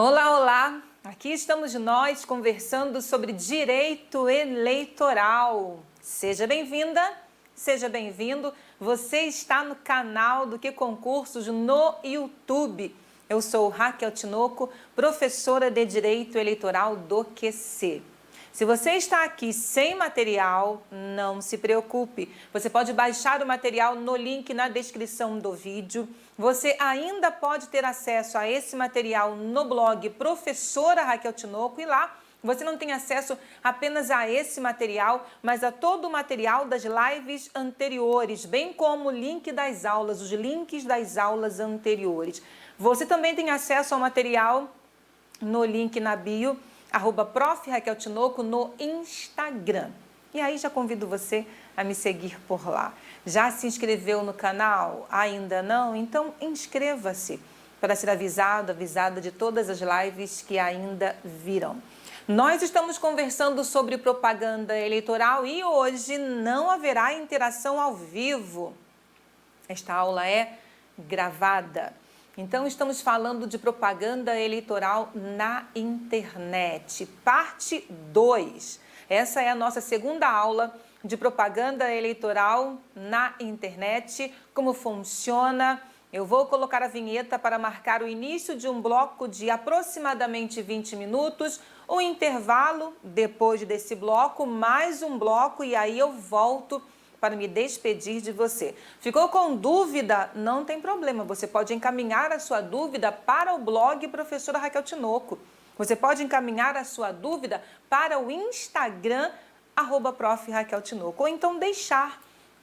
Olá, olá! Aqui estamos nós conversando sobre direito eleitoral. Seja bem-vinda, seja bem-vindo. Você está no canal do Que Concursos no YouTube. Eu sou Raquel Tinoco, professora de Direito Eleitoral do QC. Se você está aqui sem material, não se preocupe. Você pode baixar o material no link na descrição do vídeo. Você ainda pode ter acesso a esse material no blog Professora Raquel Tinoco e lá você não tem acesso apenas a esse material, mas a todo o material das lives anteriores, bem como o link das aulas, os links das aulas anteriores. Você também tem acesso ao material no link na bio, @Prof. Raquel Tinoco no Instagram. E aí já convido você a me seguir por lá. Já se inscreveu no canal? Ainda não? Então inscreva-se para ser avisada de todas as lives que ainda virão. Nós estamos conversando sobre propaganda eleitoral e hoje não haverá interação ao vivo. Esta aula é gravada. Então, estamos falando de propaganda eleitoral na internet, parte 2. Essa é a nossa segunda aula de propaganda eleitoral na internet, como funciona. Eu vou colocar a vinheta para marcar o início de um bloco de aproximadamente 20 minutos, o intervalo depois desse bloco, mais um bloco e aí eu volto para me despedir de você. Ficou com dúvida? Não tem problema, você pode encaminhar a sua dúvida para o blog Professora Raquel Tinoco. Você pode encaminhar a sua dúvida para o Instagram, @Prof. Raquel Tinoco, ou então deixar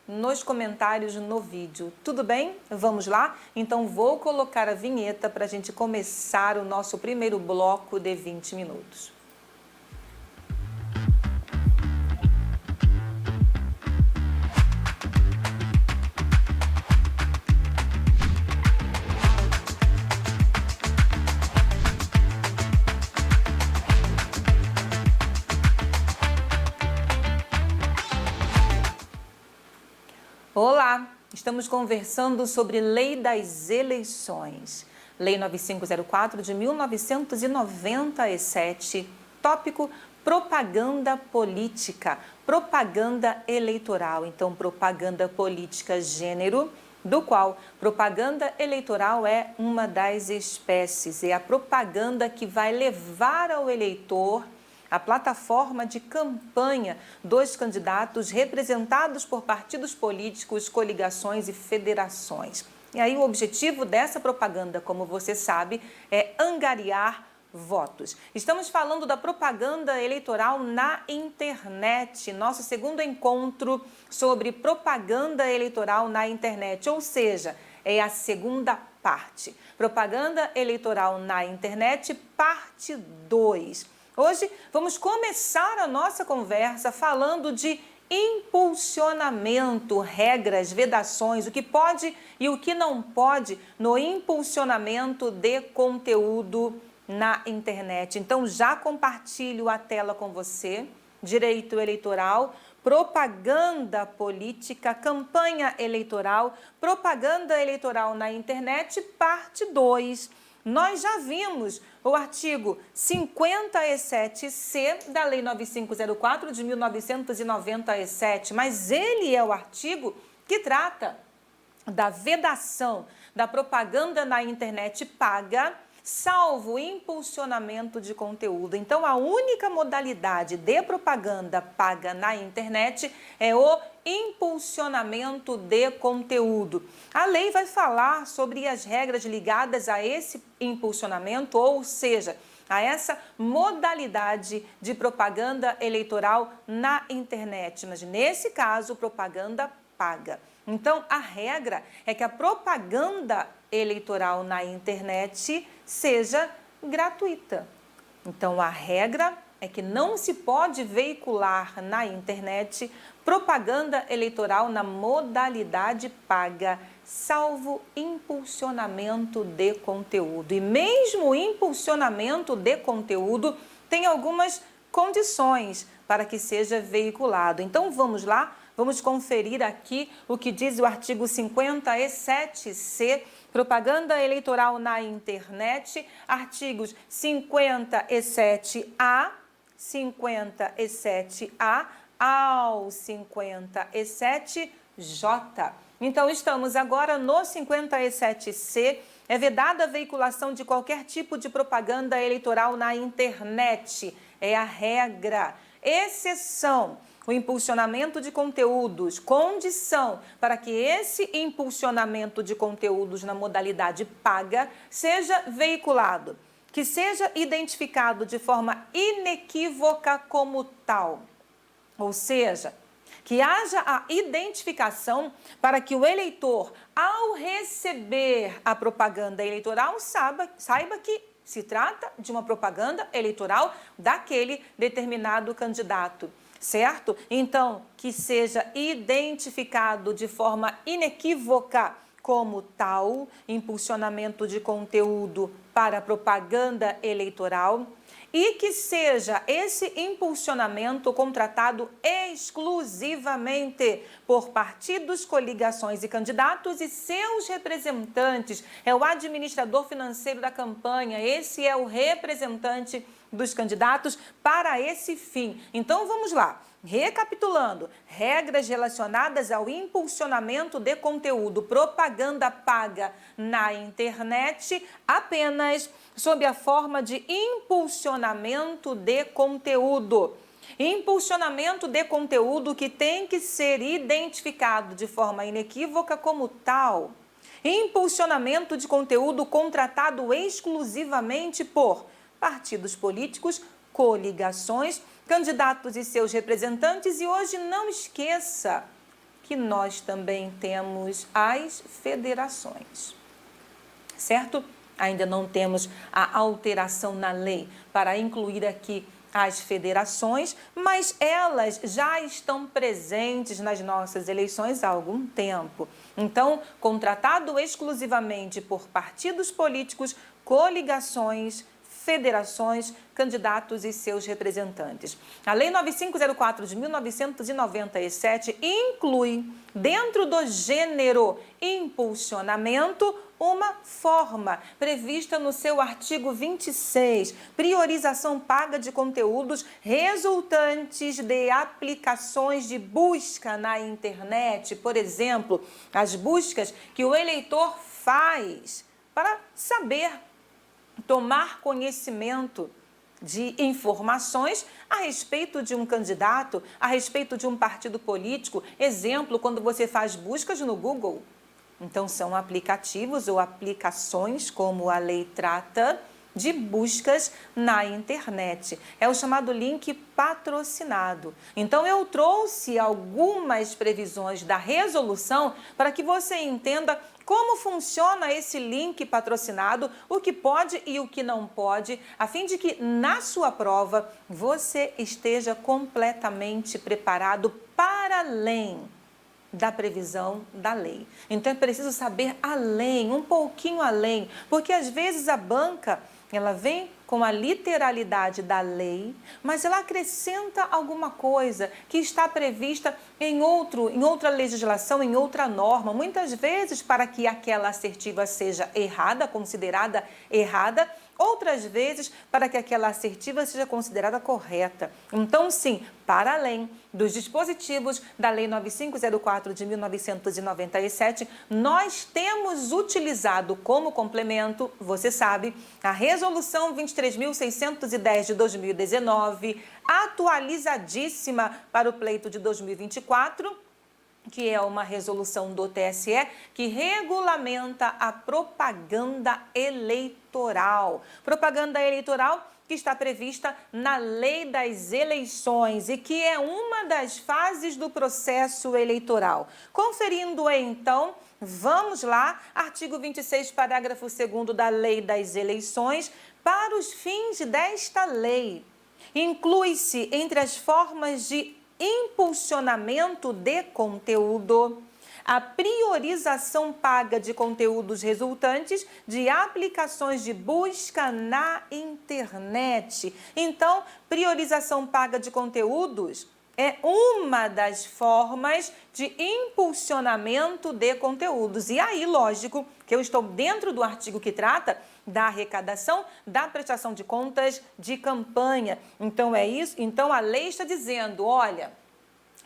nos comentários no vídeo. Tudo bem? Vamos lá? Então vou colocar a vinheta para a gente começar o nosso primeiro bloco de 20 minutos. Olá, estamos conversando sobre Lei das Eleições, Lei 9504 de 1997, tópico propaganda política, propaganda eleitoral. Então, propaganda política gênero, do qual propaganda eleitoral é uma das espécies, é a propaganda que vai levar ao eleitor a plataforma de campanha dos candidatos representados por partidos políticos, coligações e federações. E aí o objetivo dessa propaganda, como você sabe, é angariar votos. Estamos falando da propaganda eleitoral na internet, nosso segundo encontro sobre propaganda eleitoral na internet, ou seja, é a segunda parte. Propaganda eleitoral na internet, parte 2. Hoje vamos começar a nossa conversa falando de impulsionamento, regras, vedações, o que pode e o que não pode no impulsionamento de conteúdo na internet. Então já compartilho a tela com você, direito eleitoral, propaganda política, campanha eleitoral, propaganda eleitoral na internet, parte 2. Nós já vimos o artigo 57C da Lei 9504 de 1997, mas ele é o artigo que trata da vedação da propaganda na internet paga, salvo impulsionamento de conteúdo. Então, a única modalidade de propaganda paga na internet é o impulsionamento de conteúdo. A lei vai falar sobre as regras ligadas a esse impulsionamento, ou seja, a essa modalidade de propaganda eleitoral na internet, mas nesse caso, propaganda paga. Então, a regra é que a propaganda eleitoral na internet seja gratuita. Então, a regra é que não se pode veicular na internet propaganda eleitoral na modalidade paga, salvo impulsionamento de conteúdo. E mesmo o impulsionamento de conteúdo tem algumas condições para que seja veiculado. Então, vamos lá Vamos conferir aqui o que diz o artigo 57C, propaganda eleitoral na internet, artigos 57A, 57A ao 57J. Então, estamos agora no 57C. É vedada a veiculação de qualquer tipo de propaganda eleitoral na internet. É a regra. Exceção: o impulsionamento de conteúdos, condição para que esse impulsionamento de conteúdos na modalidade paga seja veiculado, que seja identificado de forma inequívoca como tal. Ou seja, que haja a identificação para que o eleitor, ao receber a propaganda eleitoral, saiba que se trata de uma propaganda eleitoral daquele determinado candidato, certo? Então, que seja identificado de forma inequívoca como tal, impulsionamento de conteúdo para propaganda eleitoral, e que seja esse impulsionamento contratado exclusivamente por partidos, coligações e candidatos e seus representantes. É o administrador financeiro da campanha, esse é o representante dos candidatos para esse fim. Então, vamos lá. Recapitulando, regras relacionadas ao impulsionamento de conteúdo, propaganda paga na internet, apenas sob a forma de impulsionamento de conteúdo. Impulsionamento de conteúdo que tem que ser identificado de forma inequívoca como tal. Impulsionamento de conteúdo contratado exclusivamente por partidos políticos, coligações, candidatos e seus representantes. E hoje não esqueça que nós também temos as federações, certo? Ainda não temos a alteração na lei para incluir aqui as federações, mas elas já estão presentes nas nossas eleições há algum tempo. Então, contratado exclusivamente por partidos políticos, coligações, federações, candidatos e seus representantes. A Lei 9504 de 1997 inclui, dentro do gênero impulsionamento, uma forma prevista no seu artigo 26, priorização paga de conteúdos resultantes de aplicações de busca na internet. Por exemplo, as buscas que o eleitor faz para saber, tomar conhecimento de informações a respeito de um candidato, a respeito de um partido político. Exemplo, quando você faz buscas no Google. Então, são aplicativos ou aplicações, como a lei trata, de buscas na internet. É o chamado link patrocinado. Então, eu trouxe algumas previsões da resolução para que você entenda como funciona esse link patrocinado, o que pode e o que não pode, a fim de que na sua prova você esteja completamente preparado para além da previsão da lei. Então, é preciso saber além, um pouquinho além, porque às vezes a banca, ela vem com a literalidade da lei, mas ela acrescenta alguma coisa que está prevista em outra legislação, em outra norma, muitas vezes para que aquela assertiva seja errada, considerada errada, outras vezes para que aquela assertiva seja considerada correta. Então, sim, para além dos dispositivos da Lei 9504 de 1997, nós temos utilizado como complemento, você sabe, a Resolução 23.610 de 2019, atualizadíssima para o pleito de 2024, que é uma resolução do TSE que regulamenta a propaganda eleitoral. Propaganda eleitoral que está prevista na Lei das Eleições e que é uma das fases do processo eleitoral. Conferindo então, vamos lá, artigo 26, parágrafo 2º da Lei das Eleições. Para os fins desta lei, inclui-se entre as formas de impulsionamento de conteúdo a priorização paga de conteúdos resultantes de aplicações de busca na internet. Então, priorização paga de conteúdos é uma das formas de impulsionamento de conteúdos. E aí, lógico, que eu estou dentro do artigo que trata da arrecadação, da prestação de contas de campanha. Então, é isso. Então, a lei está dizendo, olha,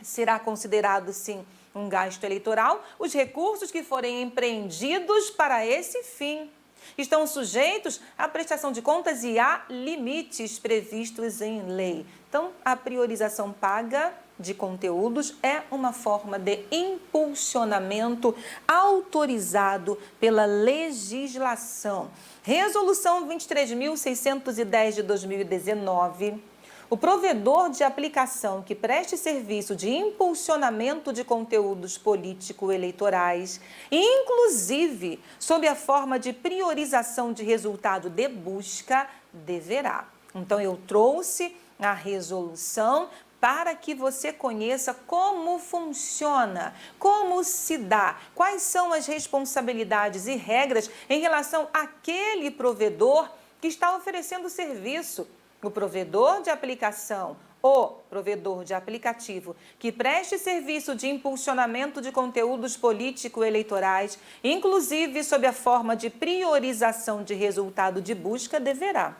será considerado, sim, um gasto eleitoral os recursos que forem empreendidos para esse fim. Estão sujeitos à prestação de contas e a limites previstos em lei. Então, a priorização paga de conteúdos é uma forma de impulsionamento autorizado pela legislação. Resolução 23.610 de 2019. O provedor de aplicação que preste serviço de impulsionamento de conteúdos político-eleitorais, inclusive sob a forma de priorização de resultado de busca, deverá. Então, eu trouxe a resolução para que você conheça como funciona, como se dá, quais são as responsabilidades e regras em relação àquele provedor que está oferecendo o serviço. O provedor de aplicação, o provedor de aplicativo que preste serviço de impulsionamento de conteúdos político-eleitorais, inclusive sob a forma de priorização de resultado de busca, deverá.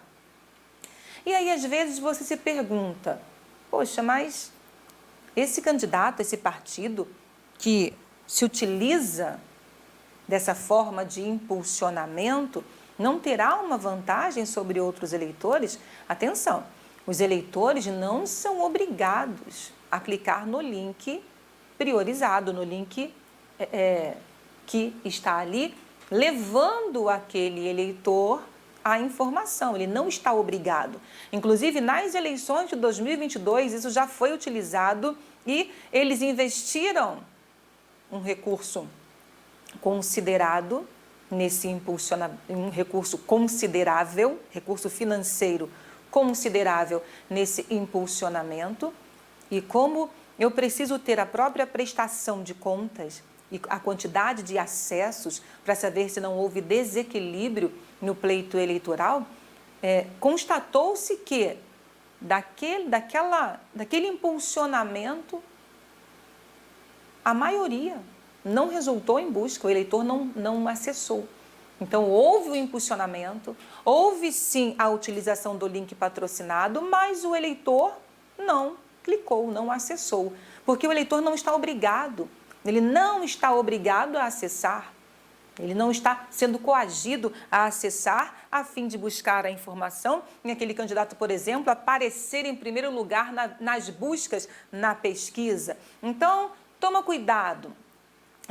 E aí, às vezes, você se pergunta, poxa, mas esse candidato, esse partido que se utiliza dessa forma de impulsionamento, não terá uma vantagem sobre outros eleitores? Atenção, os eleitores não são obrigados a clicar no link priorizado, no link que está ali, levando aquele eleitor à informação. Ele não está obrigado. Inclusive, nas eleições de 2022, isso já foi utilizado e eles investiram um recurso considerado nesse impulsionamento, um recurso considerável, recurso financeiro considerável nesse impulsionamento. E como eu preciso ter a própria prestação de contas e a quantidade de acessos para saber se não houve desequilíbrio no pleito eleitoral, constatou-se que daquele impulsionamento, a maioria não resultou em busca, o eleitor não acessou. Então, houve o impulsionamento, houve sim a utilização do link patrocinado, mas o eleitor não clicou, não acessou, porque o eleitor não está obrigado, ele não está obrigado a acessar, ele não está sendo coagido a acessar a fim de buscar a informação em aquele candidato, por exemplo, aparecer em primeiro lugar nas buscas, na pesquisa. Então, toma cuidado.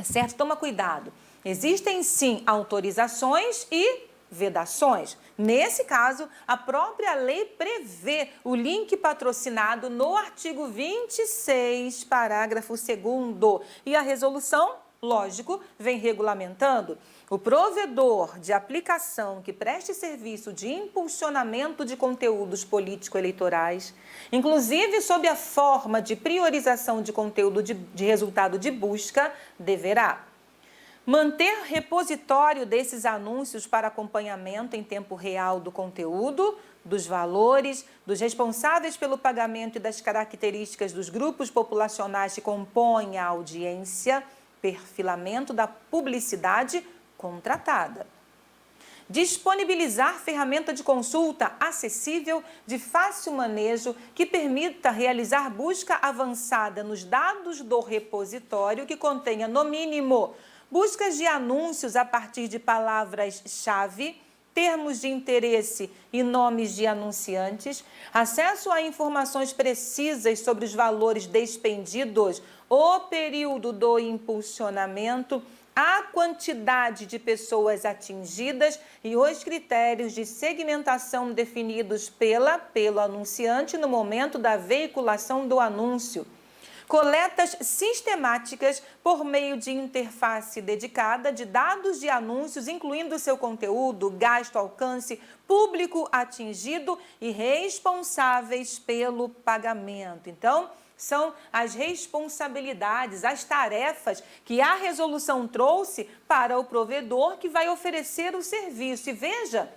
Certo? Toma cuidado. Existem sim autorizações e vedações. Nesse caso, a própria lei prevê o link patrocinado no artigo 26, parágrafo 2º. E a resolução, lógico, vem regulamentando. O provedor de aplicação que preste serviço de impulsionamento de conteúdos político-eleitorais, inclusive sob a forma de priorização de conteúdo de resultado de busca, deverá manter repositório desses anúncios para acompanhamento em tempo real do conteúdo, dos valores, dos responsáveis pelo pagamento e das características dos grupos populacionais que compõem a audiência, perfilamento da publicidade contratada. Disponibilizar ferramenta de consulta acessível, de fácil manejo, que permita realizar busca avançada nos dados do repositório, que contenha, no mínimo, buscas de anúncios a partir de palavras-chave, termos de interesse e nomes de anunciantes, acesso a informações precisas sobre os valores despendidos, o período do impulsionamento, a quantidade de pessoas atingidas e os critérios de segmentação definidos pelo anunciante no momento da veiculação do anúncio. Coletas sistemáticas por meio de interface dedicada de dados de anúncios, incluindo seu conteúdo, gasto, alcance, público atingido e responsáveis pelo pagamento. Então, são as responsabilidades, as tarefas que a resolução trouxe para o provedor que vai oferecer o serviço. E veja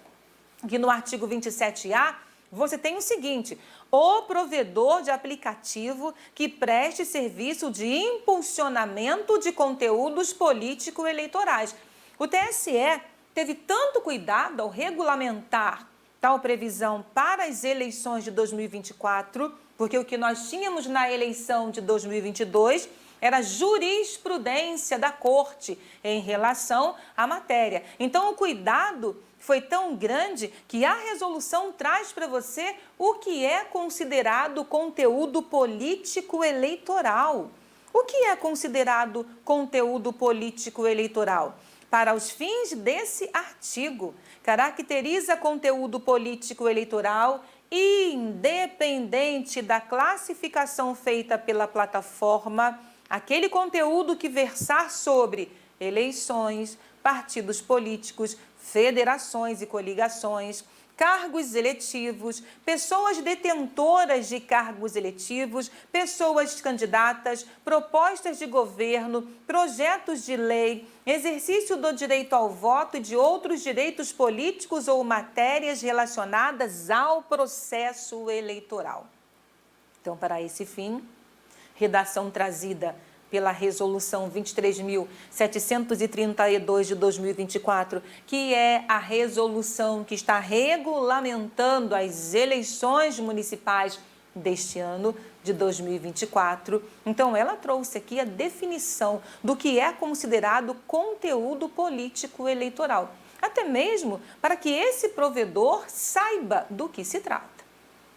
que no artigo 27A, você tem o seguinte: o provedor de aplicativo que preste serviço de impulsionamento de conteúdos político-eleitorais. O TSE teve tanto cuidado ao regulamentar tal previsão para as eleições de 2024, porque o que nós tínhamos na eleição de 2022 era jurisprudência da Corte em relação à matéria. Então, o cuidado foi tão grande que a resolução traz para você o que é considerado conteúdo político-eleitoral. O que é considerado conteúdo político-eleitoral? Para os fins desse artigo, caracteriza conteúdo político-eleitoral independente da classificação feita pela plataforma, aquele conteúdo que versar sobre eleições, partidos políticos, federações e coligações, cargos eletivos, pessoas detentoras de cargos eletivos, pessoas candidatas, propostas de governo, projetos de lei, exercício do direito ao voto e de outros direitos políticos ou matérias relacionadas ao processo eleitoral. Então, para esse fim, redação trazida pela Resolução 23.732 de 2024, que é a resolução que está regulamentando as eleições municipais deste ano de 2024. Então, ela trouxe aqui a definição do que é considerado conteúdo político eleitoral, até mesmo para que esse provedor saiba do que se trata.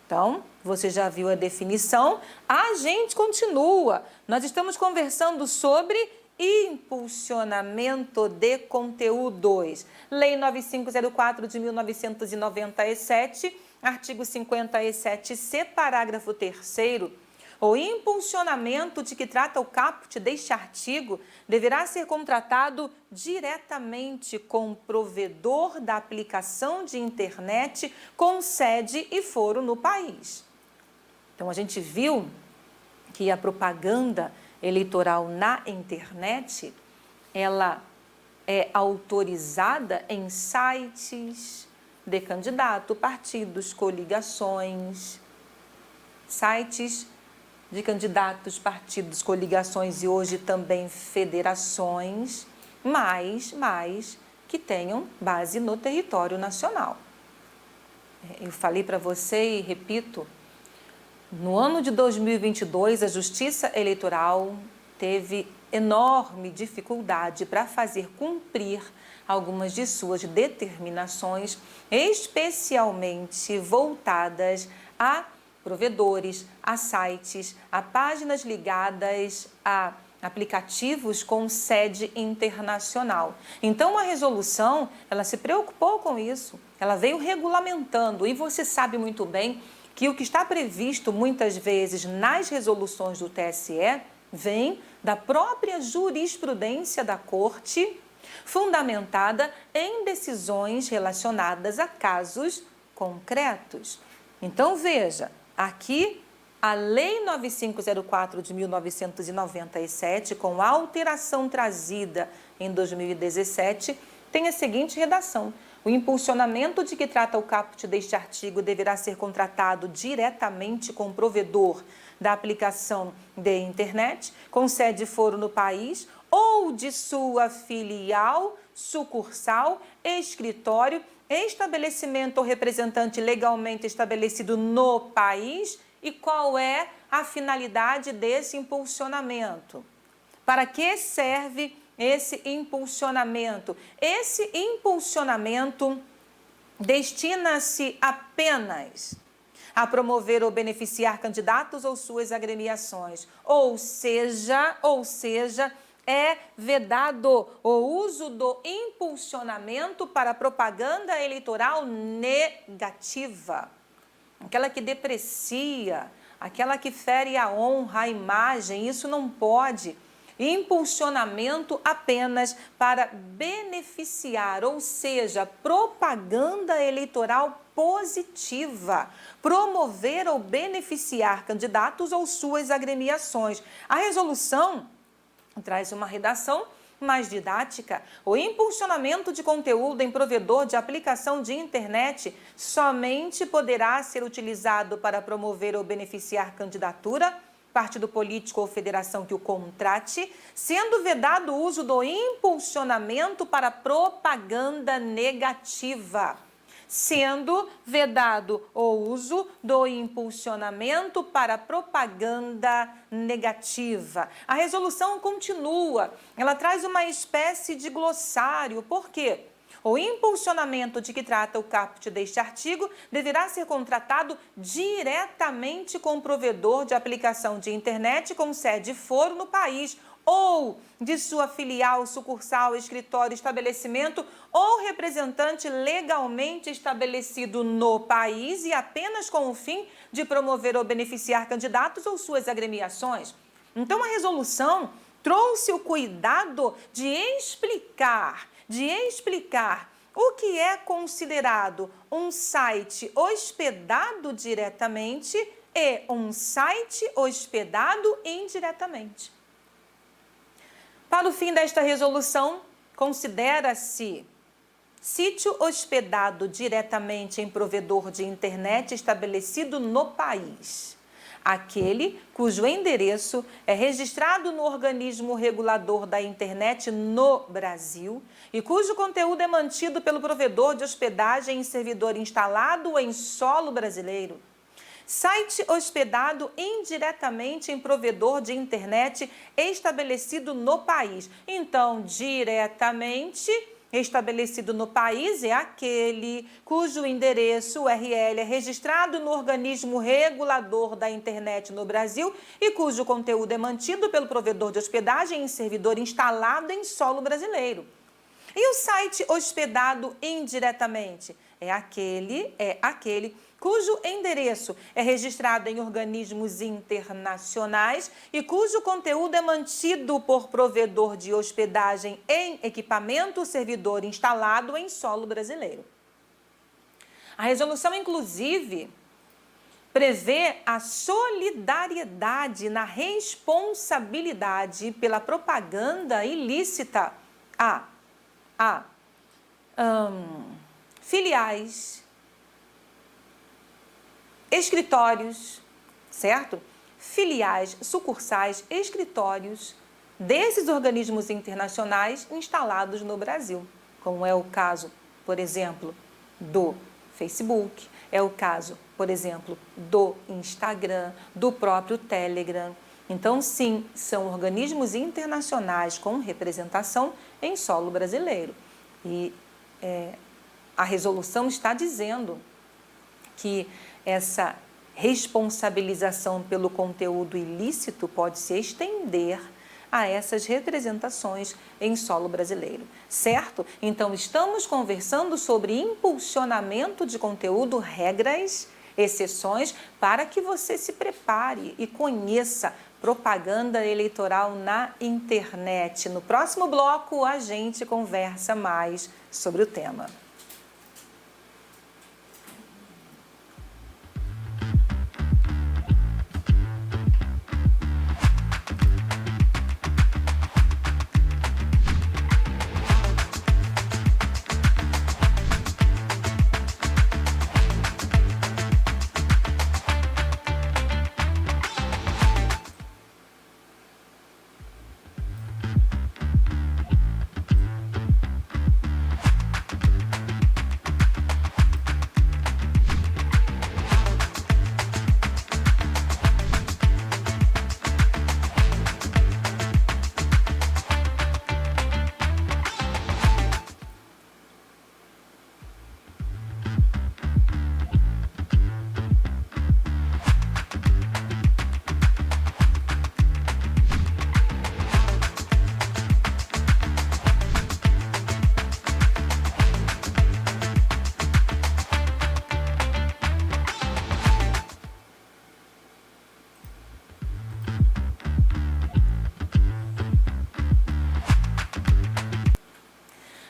Então, você já viu a definição, a gente continua. Nós estamos conversando sobre impulsionamento de conteúdos. Lei 9504 de 1997, artigo 57C, parágrafo 3º. O impulsionamento de que trata o caput deste artigo deverá ser contratado diretamente com o provedor da aplicação de internet com sede e foro no país. Então, a gente viu que a propaganda eleitoral na internet, ela é autorizada em sites de candidato, partidos, coligações, sites de candidatos, partidos, coligações e hoje também federações, mas que tenham base no território nacional. Eu falei para você e repito, no ano de 2022, a Justiça Eleitoral teve enorme dificuldade para fazer cumprir algumas de suas determinações, especialmente voltadas a provedores, a sites, a páginas ligadas a aplicativos com sede internacional. Então, a resolução, ela se preocupou com isso, ela veio regulamentando, e você sabe muito bem que o que está previsto muitas vezes nas resoluções do TSE vem da própria jurisprudência da Corte, fundamentada em decisões relacionadas a casos concretos. Então, veja, aqui a Lei 9504 de 1997, com a alteração trazida em 2017, tem a seguinte redação: o impulsionamento de que trata o caput deste artigo deverá ser contratado diretamente com o provedor da aplicação de internet, com sede e foro no país, ou de sua filial, sucursal, escritório, estabelecimento ou representante legalmente estabelecido no país. E qual é a finalidade desse impulsionamento? Para que serve esse impulsionamento? Esse impulsionamento destina-se apenas a promover ou beneficiar candidatos ou suas agremiações. Ou seja, é vedado o uso do impulsionamento para propaganda eleitoral negativa. Aquela que deprecia, aquela que fere a honra, a imagem, isso não pode. Impulsionamento apenas para beneficiar, ou seja, propaganda eleitoral positiva, promover ou beneficiar candidatos ou suas agremiações. A resolução traz uma redação mais didática. O impulsionamento de conteúdo em provedor de aplicação de internet somente poderá ser utilizado para promover ou beneficiar candidatura, partido político ou federação que o contrate, sendo vedado o uso do impulsionamento para propaganda negativa. Sendo vedado o uso do impulsionamento para propaganda negativa. A resolução continua, ela traz uma espécie de glossário. Por quê? O impulsionamento de que trata o caput deste artigo deverá ser contratado diretamente com o provedor de aplicação de internet com sede foro no país, ou de sua filial, sucursal, escritório, estabelecimento ou representante legalmente estabelecido no país e apenas com o fim de promover ou beneficiar candidatos ou suas agremiações. Então, a resolução trouxe o cuidado de explicar o que é considerado um site hospedado diretamente e um site hospedado indiretamente. Para o fim desta resolução, considera-se sítio hospedado diretamente em provedor de internet estabelecido no país aquele cujo endereço é registrado no organismo regulador da internet no Brasil e cujo conteúdo é mantido pelo provedor de hospedagem em servidor instalado em solo brasileiro. Site hospedado indiretamente em provedor de internet estabelecido no país. Então, diretamente estabelecido no país é aquele cujo endereço URL é registrado no organismo regulador da internet no Brasil e cujo conteúdo é mantido pelo provedor de hospedagem em servidor instalado em solo brasileiro. E o site hospedado indiretamente é aquele cujo endereço é registrado em organismos internacionais e cujo conteúdo é mantido por provedor de hospedagem em equipamento servidor instalado em solo brasileiro. A resolução, inclusive, prevê a solidariedade na responsabilidade pela propaganda ilícita a filiais, escritórios, certo? Filiais, sucursais, escritórios desses organismos internacionais instalados no Brasil, como é o caso, por exemplo, do Facebook, é o caso, por exemplo, do Instagram, do próprio Telegram. Então, sim, são organismos internacionais com representação em solo brasileiro. E a resolução está dizendo que essa responsabilização pelo conteúdo ilícito pode se estender a essas representações em solo brasileiro, certo? Então, estamos conversando sobre impulsionamento de conteúdo, regras, exceções, para que você se prepare e conheça propaganda eleitoral na internet. No próximo bloco, a gente conversa mais sobre o tema.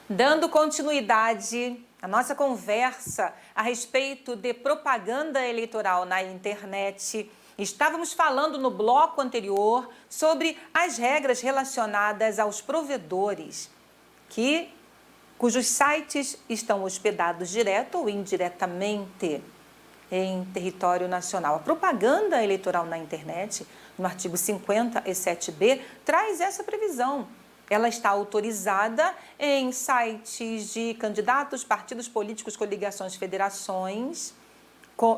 Dando continuidade à nossa conversa a respeito de propaganda eleitoral na internet, Estávamos falando no bloco anterior sobre as regras relacionadas aos provedores, cujos sites estão hospedados direto ou indiretamente em território nacional. A propaganda eleitoral na internet, no artigo 57b, traz essa previsão. Ela está autorizada em sites de candidatos, partidos políticos, coligações, federações,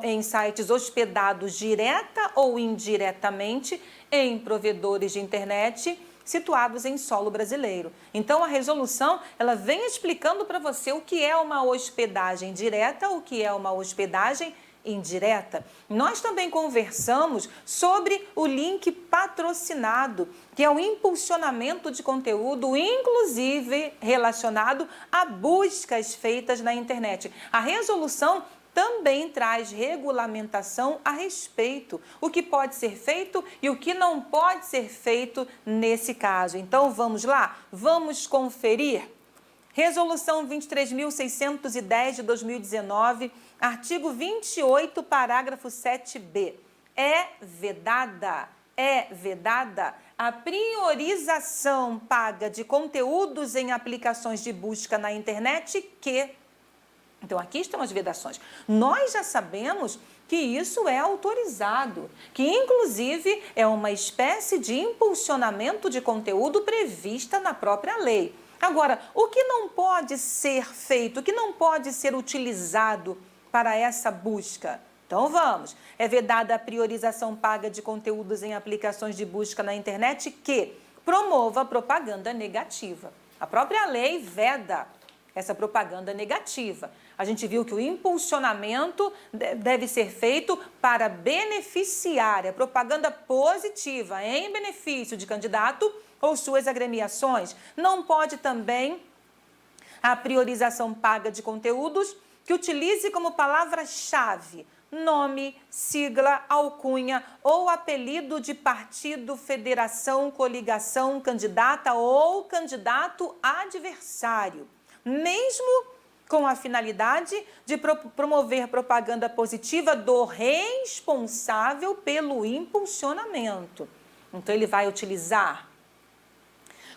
em sites hospedados direta ou indiretamente em provedores de internet situados em solo brasileiro. Então, a resolução, ela vem explicando para você o que é uma hospedagem direta, o que é uma hospedagem indireta. Nós também conversamos sobre o link patrocinado, que é o impulsionamento de conteúdo, inclusive relacionado a buscas feitas na internet. A resolução também traz regulamentação a respeito, o que pode ser feito e o que não pode ser feito nesse caso. Então, vamos lá? Vamos conferir? Resolução 23.610 de 2019, artigo 28, parágrafo 7b. É vedada a priorização paga de conteúdos em aplicações de busca na internet que... Então, aqui estão as vedações. Nós já sabemos que isso é autorizado, que inclusive é uma espécie de impulsionamento de conteúdo prevista na própria lei. Agora, o que não pode ser feito, o que não pode ser utilizado para essa busca? Então, vamos. É vedada a priorização paga de conteúdos em aplicações de busca na internet que promova propaganda negativa. A própria lei veda essa propaganda negativa. A gente viu que o impulsionamento deve ser feito para beneficiar, a propaganda positiva em benefício de candidato ou suas agremiações. Não pode também a priorização paga de conteúdos que utilize como palavra-chave nome, sigla, alcunha ou apelido de partido, federação, coligação, candidata ou candidato adversário, mesmo com a finalidade de promover propaganda positiva do responsável pelo impulsionamento. Então, ele vai utilizar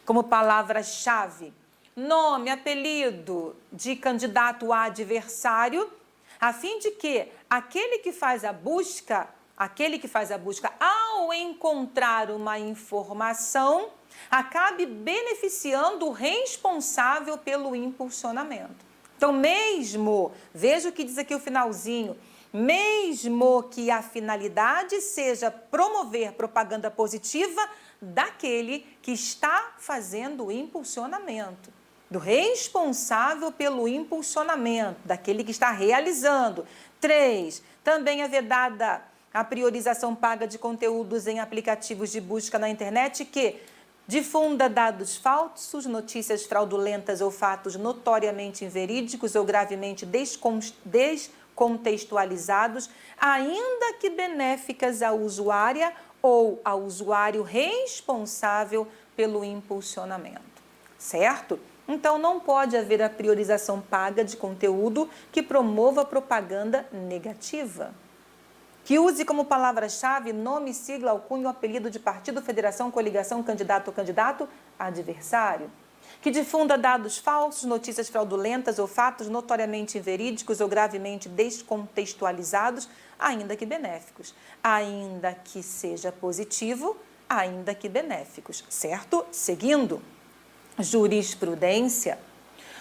como palavra-chave nome, apelido de candidato adversário, a fim de que aquele que faz a busca, ao encontrar uma informação, acabe beneficiando o responsável pelo impulsionamento. Então, veja o que diz aqui o finalzinho, mesmo que a finalidade seja promover propaganda positiva daquele que está fazendo o impulsionamento, do responsável pelo impulsionamento, daquele que está realizando. 3. Também é vedada a priorização paga de conteúdos em aplicativos de busca na internet que difunda dados falsos, notícias fraudulentas ou fatos notoriamente inverídicos ou gravemente descontextualizados, ainda que benéficas à usuária ou ao usuário responsável pelo impulsionamento. Certo? Então, não pode haver a priorização paga de conteúdo que promova propaganda negativa, que use como palavra-chave nome, sigla, alcunha, apelido de partido, federação, coligação, candidato ou candidato adversário, que difunda dados falsos, notícias fraudulentas ou fatos notoriamente inverídicos ou gravemente descontextualizados, ainda que benéficos, ainda que seja positivo, ainda que benéficos, certo? Seguindo, jurisprudência.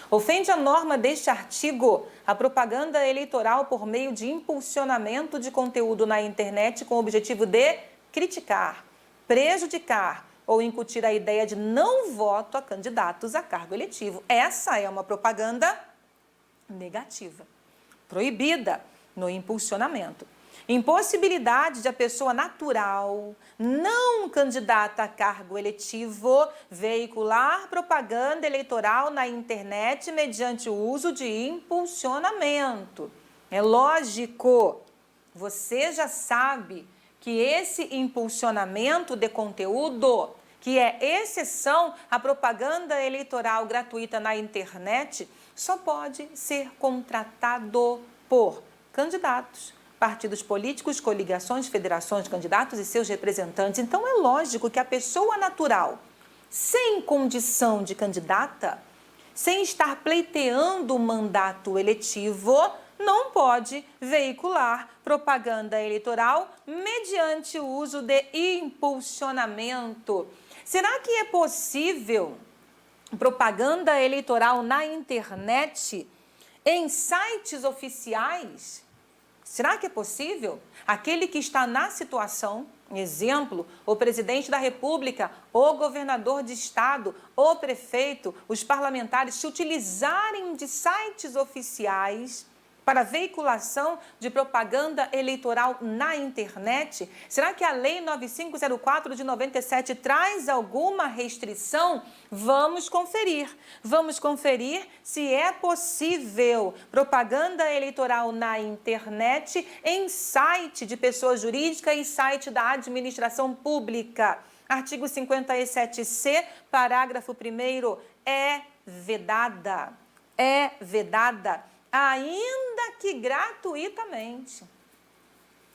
Ofende a norma deste artigo a propaganda eleitoral por meio de impulsionamento de conteúdo na internet com o objetivo de criticar, prejudicar ou incutir a ideia de não voto a candidatos a cargo eletivo. Essa é uma propaganda negativa, proibida no impulsionamento. Impossibilidade de a pessoa natural, não candidata a cargo eletivo, veicular propaganda eleitoral na internet mediante o uso de impulsionamento. É lógico, você já sabe que esse impulsionamento de conteúdo, que é exceção à propaganda eleitoral gratuita na internet, só pode ser contratado por candidatos, partidos políticos, coligações, federações, candidatos e seus representantes. Então, é lógico que a pessoa natural, sem condição de candidata, sem estar pleiteando o mandato eletivo, não pode veicular propaganda eleitoral mediante o uso de impulsionamento. Será que é possível propaganda eleitoral na internet, em sites oficiais? Será que é possível? Aquele que está na situação, exemplo, o presidente da República, o governador de estado, o prefeito, os parlamentares se utilizarem de sites oficiais para veiculação de propaganda eleitoral na internet? Será que a Lei 9504 de 97 traz alguma restrição? Vamos conferir se é possível propaganda eleitoral na internet em site de pessoa jurídica e site da administração pública. Artigo 57C, parágrafo 1º, é vedada, ainda que gratuitamente.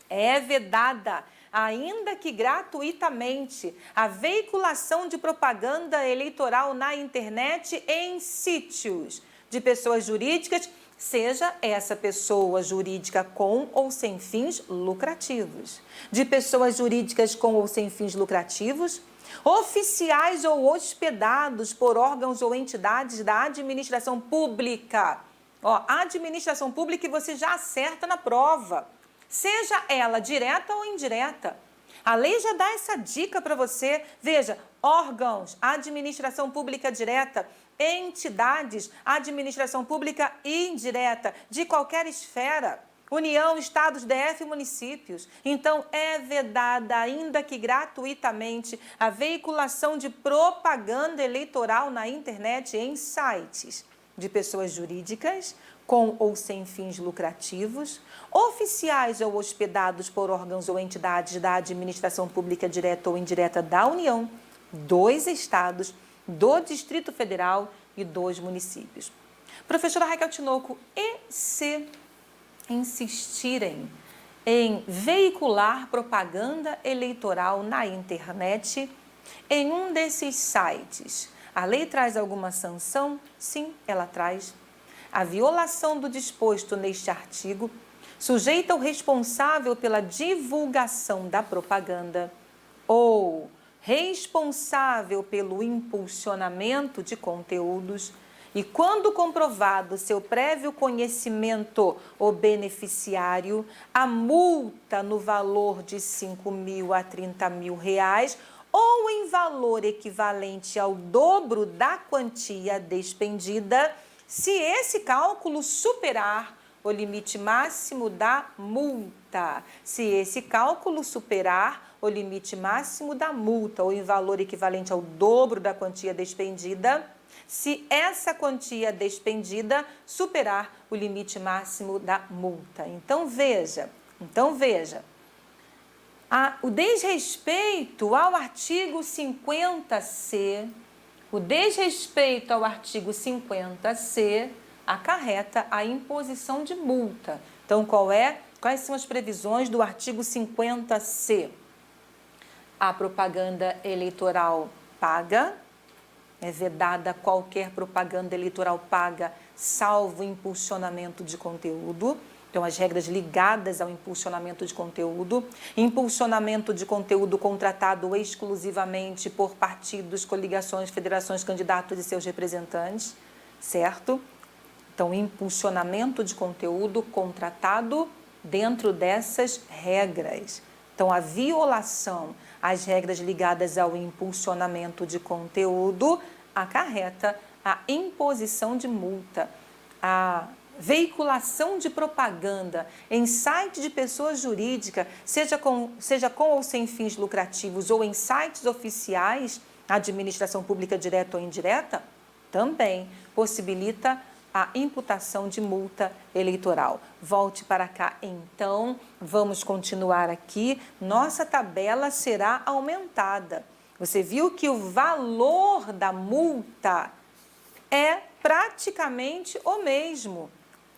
É vedada, ainda que gratuitamente, a veiculação de propaganda eleitoral na internet em sítios de pessoas jurídicas, seja essa pessoa jurídica com ou sem fins lucrativos. De pessoas jurídicas com ou sem fins lucrativos, oficiais ou hospedados por órgãos ou entidades da administração pública. Administração pública, e você já acerta na prova, seja ela direta ou indireta. A lei já dá essa dica para você. Veja, órgãos, administração pública direta, entidades, administração pública indireta, de qualquer esfera, União, estados, DF e municípios. Então, é vedada, ainda que gratuitamente, a veiculação de propaganda eleitoral na internet em sites de pessoas jurídicas, com ou sem fins lucrativos, oficiais ou hospedados por órgãos ou entidades da administração pública direta ou indireta da União, dos estados, do Distrito Federal e dos municípios. Professora Raquel Tinoco, e se insistirem em veicular propaganda eleitoral na internet em um desses sites, a lei traz alguma sanção? Sim, ela traz. A violação do disposto neste artigo sujeita o responsável pela divulgação da propaganda ou responsável pelo impulsionamento de conteúdos e, quando comprovado seu prévio conhecimento, o beneficiário, a multa no valor de R$ 5.000 a R$ 30.000 ou em valor equivalente ao dobro da quantia despendida, se esse cálculo superar o limite máximo da multa. Se esse cálculo superar o limite máximo da multa, ou em valor equivalente ao dobro da quantia despendida, se essa quantia despendida superar o limite máximo da multa. Então, veja, o desrespeito ao artigo 50C, acarreta a imposição de multa. Então, quais são as previsões do artigo 50C? A propaganda eleitoral paga, é vedada qualquer propaganda eleitoral paga, salvo impulsionamento de conteúdo. Então, as regras ligadas ao impulsionamento de conteúdo contratado exclusivamente por partidos, coligações, federações, candidatos e seus representantes, certo? Então, impulsionamento de conteúdo contratado dentro dessas regras. Então, a violação às regras ligadas ao impulsionamento de conteúdo acarreta a imposição de multa, a veiculação de propaganda em site de pessoa jurídica, seja com ou sem fins lucrativos ou em sites oficiais, administração pública direta ou indireta, também possibilita a imputação de multa eleitoral. Volte para cá, então, vamos continuar aqui. Nossa tabela será aumentada. Você viu que o valor da multa é praticamente o mesmo.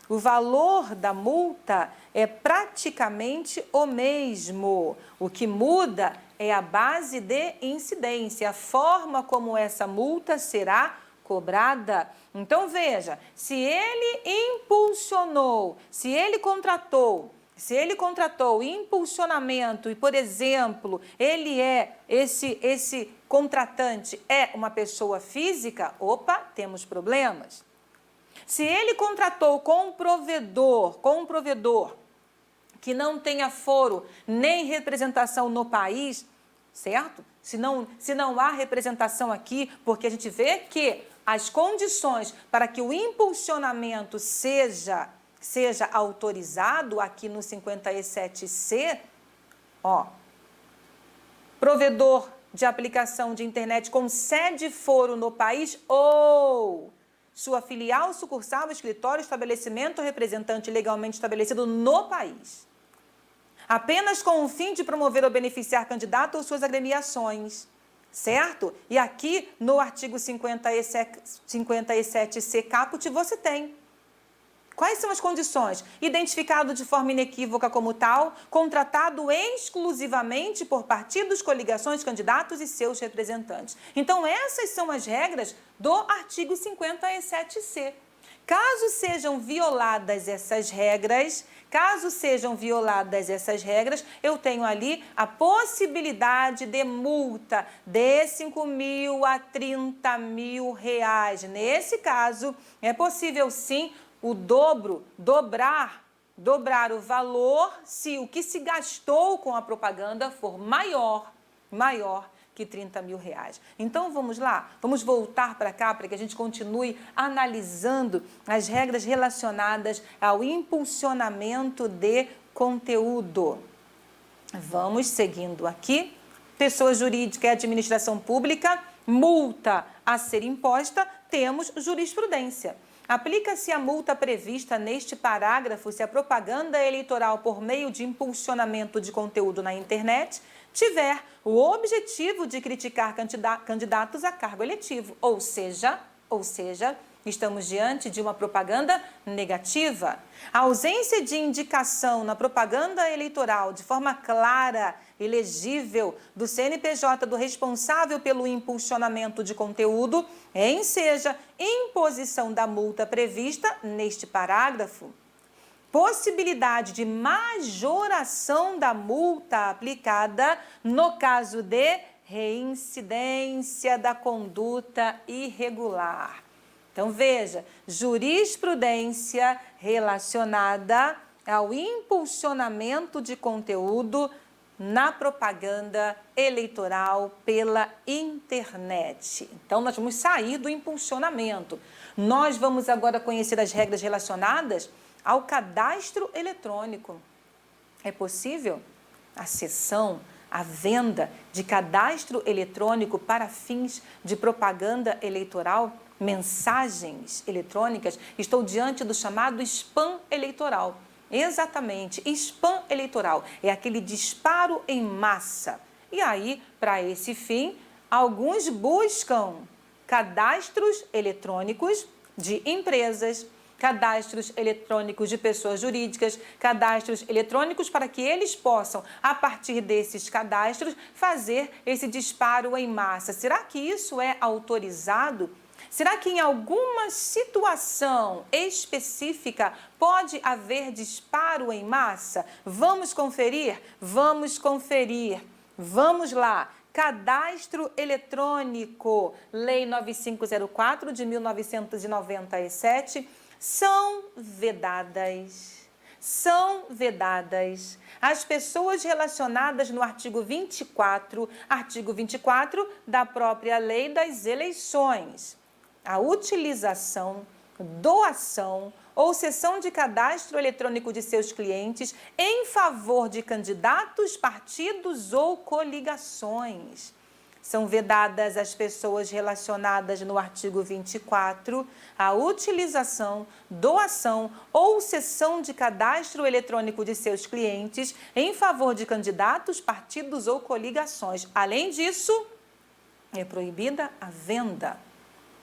o valor da multa é praticamente o mesmo. O que muda é a base de incidência, a forma como essa multa será cobrada. Então, veja, se ele impulsionou, se ele contratou impulsionamento e, por exemplo, esse contratante é uma pessoa física, opa, temos problemas. Se ele contratou com um provedor que não tenha foro nem representação no país, certo? Se não há representação aqui, porque a gente vê que as condições para que o impulsionamento seja autorizado aqui no 57C, provedor de aplicação de internet com sede e foro no país ou sua filial, sucursal, escritório, estabelecimento, representante legalmente estabelecido no país, apenas com o fim de promover ou beneficiar candidato ou suas agremiações, certo? E aqui no artigo 57C caput você tem. Quais são as condições? Identificado de forma inequívoca como tal, contratado exclusivamente por partidos, coligações, candidatos e seus representantes. Então, essas são as regras do artigo 57C. Caso sejam violadas essas regras, eu tenho ali a possibilidade de multa de 5.000 a 30.000 reais. Nesse caso, é possível sim dobrar o valor se o que se gastou com a propaganda for maior que 30.000 reais. Então, vamos lá, vamos voltar para cá para que a gente continue analisando as regras relacionadas ao impulsionamento de conteúdo. Vamos seguindo aqui. Pessoa jurídica e administração pública, multa a ser imposta, temos jurisprudência. Aplica-se a multa prevista neste parágrafo se a propaganda eleitoral por meio de impulsionamento de conteúdo na internet tiver o objetivo de criticar candidatos a cargo eletivo, ou seja, estamos diante de uma propaganda negativa. A ausência de indicação na propaganda eleitoral de forma clara e legível do CNPJ do responsável pelo impulsionamento de conteúdo enseja imposição da multa prevista neste parágrafo. Possibilidade de majoração da multa aplicada no caso de reincidência da conduta irregular. Então, veja, jurisprudência relacionada ao impulsionamento de conteúdo na propaganda eleitoral pela internet. Então, nós vamos sair do impulsionamento. Nós vamos agora conhecer as regras relacionadas ao cadastro eletrônico. É possível a cessão, a venda de cadastro eletrônico para fins de propaganda eleitoral, mensagens eletrônicas? Estou diante do chamado spam eleitoral. Exatamente, spam eleitoral é aquele disparo em massa. E aí, para esse fim, alguns buscam cadastros eletrônicos de empresas, cadastros eletrônicos de pessoas jurídicas, cadastros eletrônicos para que eles possam, a partir desses cadastros, fazer esse disparo em massa. Será que isso é autorizado? Será que em alguma situação específica pode haver disparo em massa? Vamos conferir? Vamos conferir. Vamos lá. Cadastro eletrônico, Lei 9504 de 1997, são vedadas as pessoas relacionadas no artigo 24 da própria Lei das Eleições. A utilização, doação ou cessão de cadastro eletrônico de seus clientes em favor de candidatos, partidos ou coligações. São vedadas às pessoas relacionadas no artigo 24 a utilização, doação ou cessão de cadastro eletrônico de seus clientes em favor de candidatos, partidos ou coligações. Além disso, é proibida a venda.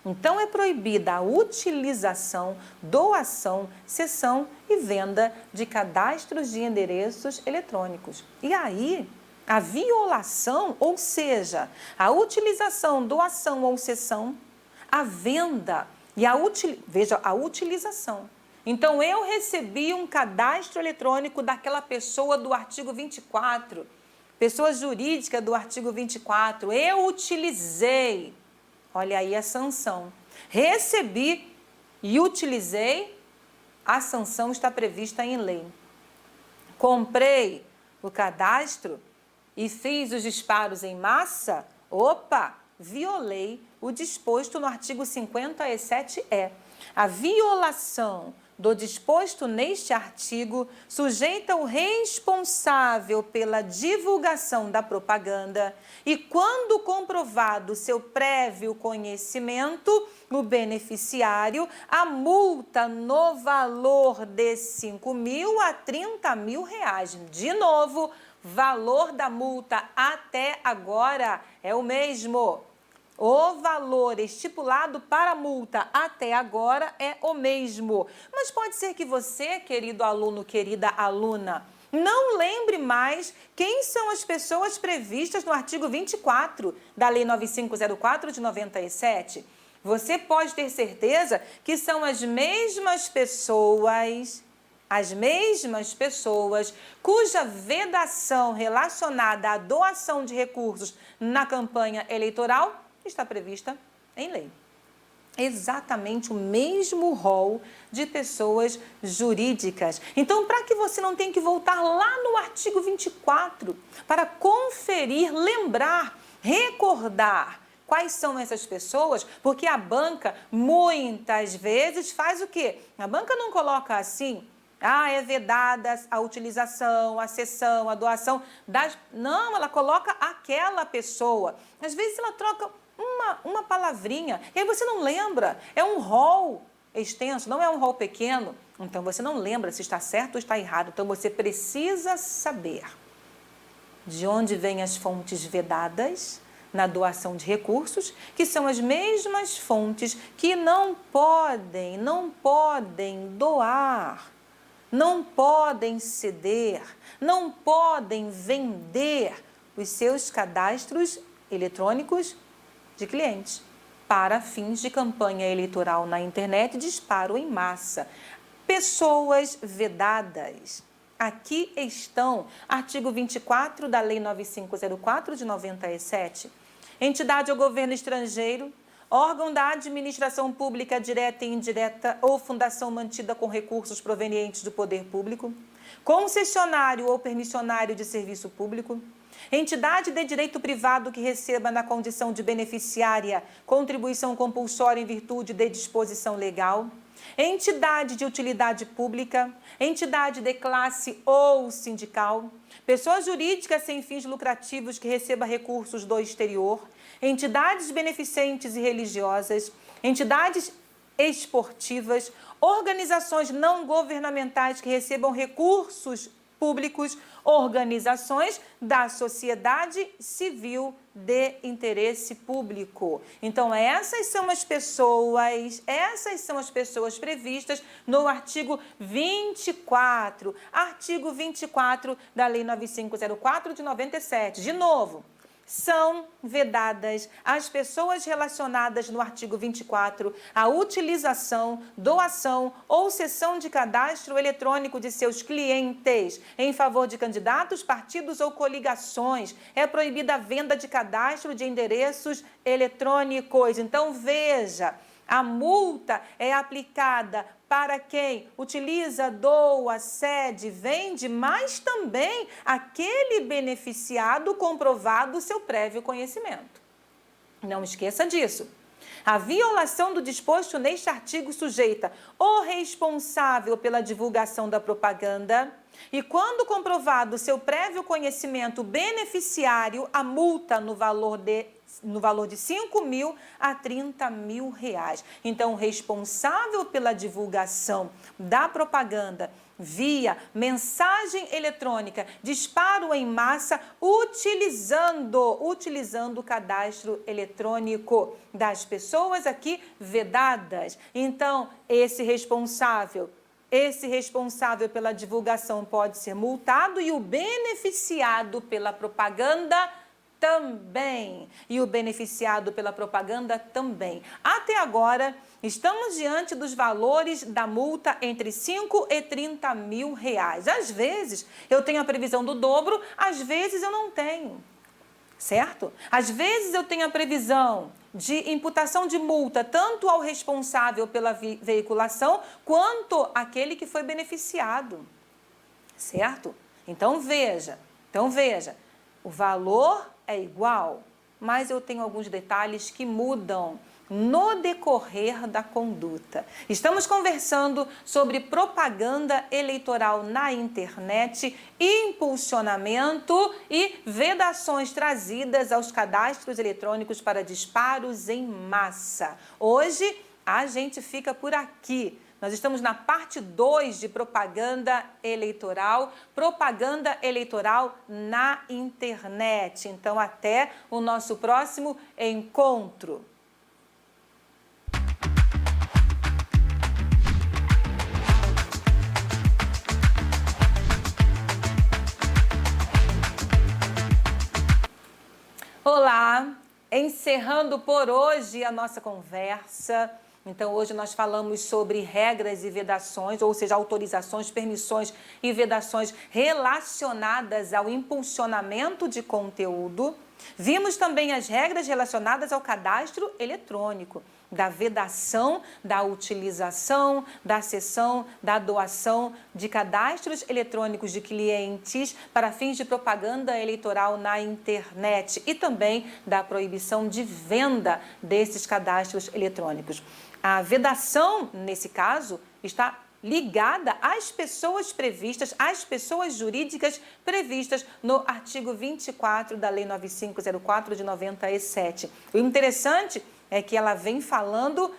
Então, é proibida a utilização, doação, cessão e venda de cadastros de endereços eletrônicos. E aí, a violação, ou seja, a utilização, doação ou cessão, a venda e veja, a utilização. Então, eu recebi um cadastro eletrônico daquela pessoa do artigo 24, pessoa jurídica do artigo 24, eu utilizei. Olha aí a sanção. Recebi e utilizei, a sanção está prevista em lei. Comprei o cadastro e fiz os disparos em massa, opa, violei o disposto no artigo 57E. A violação do disposto neste artigo sujeita o responsável pela divulgação da propaganda e, quando comprovado seu prévio conhecimento, o beneficiário, a multa no valor de 5.000 a 30.000 reais. De novo, valor da multa até agora é o mesmo. O valor estipulado para a multa até agora é o mesmo. Mas pode ser que você, querido aluno, querida aluna, não lembre mais quem são as pessoas previstas no artigo 24 da Lei 9504 de 97. Você pode ter certeza que são as mesmas pessoas cuja vedação relacionada à doação de recursos na campanha eleitoral está prevista em lei. Exatamente o mesmo rol de pessoas jurídicas. Então, para que você não tenha que voltar lá no artigo 24 para conferir, lembrar, recordar quais são essas pessoas, porque a banca muitas vezes faz o quê? A banca não coloca assim, é vedada a utilização, a cessão, a doação das... Não, ela coloca aquela pessoa. Às vezes ela troca uma palavrinha, e aí você não lembra, é um rol extenso, não é um rol pequeno, então você não lembra se está certo ou está errado, então você precisa saber de onde vêm as fontes vedadas na doação de recursos, que são as mesmas fontes que não podem doar, não podem ceder, não podem vender os seus cadastros eletrônicos de clientes para fins de campanha eleitoral na internet e disparo em massa. Pessoas vedadas. Aqui estão, artigo 24 da Lei 9504 de 97. Entidade ou governo estrangeiro, órgão da administração pública direta e indireta ou fundação mantida com recursos provenientes do poder público, concessionário ou permissionário de serviço público, entidade de direito privado que receba na condição de beneficiária contribuição compulsória em virtude de disposição legal, entidade de utilidade pública, entidade de classe ou sindical, pessoa jurídica sem fins lucrativos que receba recursos do exterior, entidades beneficentes e religiosas, entidades esportivas, organizações não governamentais que recebam recursos públicos, organizações da sociedade civil de interesse público. Então, essas são as pessoas previstas no artigo 24 da Lei 9504 de 97. De novo, são vedadas às pessoas relacionadas no artigo 24 a utilização, doação ou cessão de cadastro eletrônico de seus clientes em favor de candidatos, partidos ou coligações. É proibida a venda de cadastro de endereços eletrônicos. Então, veja, a multa é aplicada para quem utiliza, doa, cede, vende, mas também aquele beneficiado comprovado o seu prévio conhecimento. Não esqueça disso. A violação do disposto neste artigo sujeita o responsável pela divulgação da propaganda e, quando comprovado o seu prévio conhecimento beneficiário, a multa no valor de no valor de 5 mil a 30 mil reais. Então, o responsável pela divulgação da propaganda via mensagem eletrônica, disparo em massa, utilizando o cadastro eletrônico das pessoas aqui vedadas. Então, esse responsável pela divulgação pode ser multado e o beneficiado pela propaganda também. E o beneficiado pela propaganda também. Até agora, estamos diante dos valores da multa entre 5 e 30 mil reais. Às vezes, eu tenho a previsão do dobro, às vezes eu não tenho. Certo? Às vezes eu tenho a previsão de imputação de multa tanto ao responsável pela veiculação quanto àquele que foi beneficiado. Certo? Então veja, o valor é igual, mas eu tenho alguns detalhes que mudam no decorrer da conduta. Estamos conversando sobre propaganda eleitoral na internet, impulsionamento e vedações trazidas aos cadastros eletrônicos para disparos em massa. Hoje a gente fica por aqui. Nós estamos na parte 2 de propaganda eleitoral na internet. Então, até o nosso próximo encontro. Olá, encerrando por hoje a nossa conversa. Então, hoje nós falamos sobre regras e vedações, ou seja, autorizações, permissões e vedações relacionadas ao impulsionamento de conteúdo. Vimos também as regras relacionadas ao cadastro eletrônico, da vedação, da utilização, da cessão, da doação de cadastros eletrônicos de clientes para fins de propaganda eleitoral na internet e também da proibição de venda desses cadastros eletrônicos. A vedação, nesse caso, está ligada às pessoas previstas, às pessoas jurídicas previstas no artigo 24 da Lei 9504 de 97. O interessante é que ela vem falando,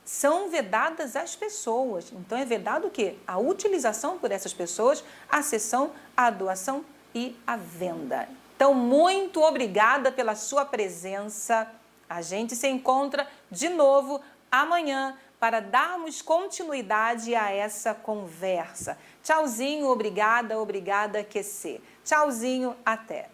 são vedadas as pessoas. Então, é vedado o quê? A utilização por essas pessoas, a cessão, a doação e a venda. Então, muito obrigada pela sua presença. A gente se encontra de novo amanhã para darmos continuidade a essa conversa. Tchauzinho, obrigada, QC. Tchauzinho, até.